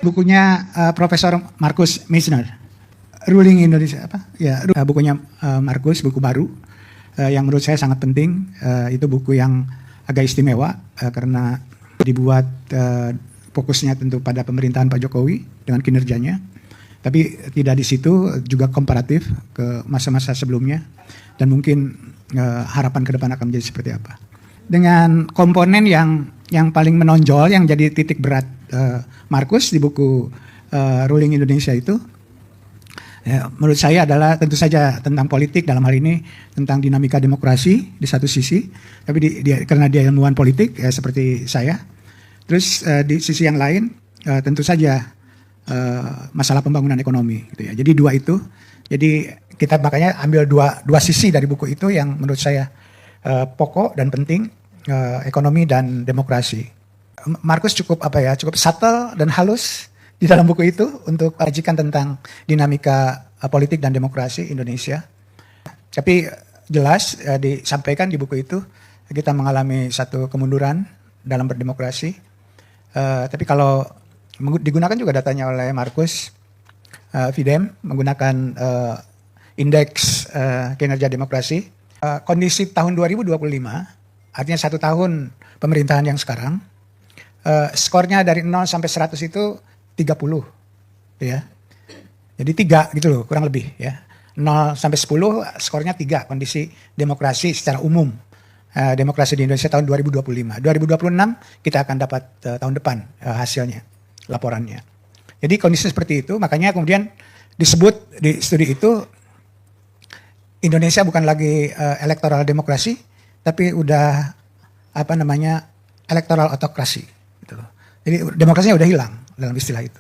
Bukunya Profesor Marcus Mizner, Ruling Indonesia bukunya Marcus, buku baru yang menurut saya sangat penting. Itu buku yang agak istimewa karena dibuat fokusnya tentu pada pemerintahan Pak Jokowi dengan kinerjanya, tapi tidak di situ, juga komparatif ke masa-masa sebelumnya dan mungkin harapan ke depan akan menjadi seperti apa. Dengan komponen yang paling menonjol, yang jadi titik berat Marcus di buku Ruling Indonesia itu, menurut saya adalah tentu saja tentang politik, dalam hal ini tentang dinamika demokrasi di satu sisi, tapi karena dia ilmuwan politik seperti saya. Terus di sisi yang lain tentu saja masalah pembangunan ekonomi gitu ya. Jadi dua itu, jadi kita makanya ambil dua sisi dari buku itu yang menurut saya pokok dan penting, ekonomi dan demokrasi. Marcus cukup subtle dan halus di dalam buku itu untuk menyajikan tentang dinamika politik dan demokrasi Indonesia. Tapi jelas disampaikan di buku itu kita mengalami satu kemunduran dalam berdemokrasi. Tapi kalau digunakan juga datanya oleh Marcus, Videm menggunakan indeks kinerja demokrasi. Kondisi tahun 2025, artinya 1 tahun pemerintahan yang sekarang, skornya dari 0 sampai 100 itu 30 ya. Jadi 3 gitu loh, kurang lebih ya. 0 sampai 10 skornya 3 kondisi demokrasi secara umum. Demokrasi di Indonesia tahun 2025. 2026 kita akan dapat tahun depan hasilnya, laporannya. Jadi kondisi seperti itu, makanya kemudian disebut di studi itu Indonesia bukan lagi elektoral demokrasi, tapi udah elektoral autokrasi. Gitu. Jadi demokrasinya udah hilang dalam istilah itu.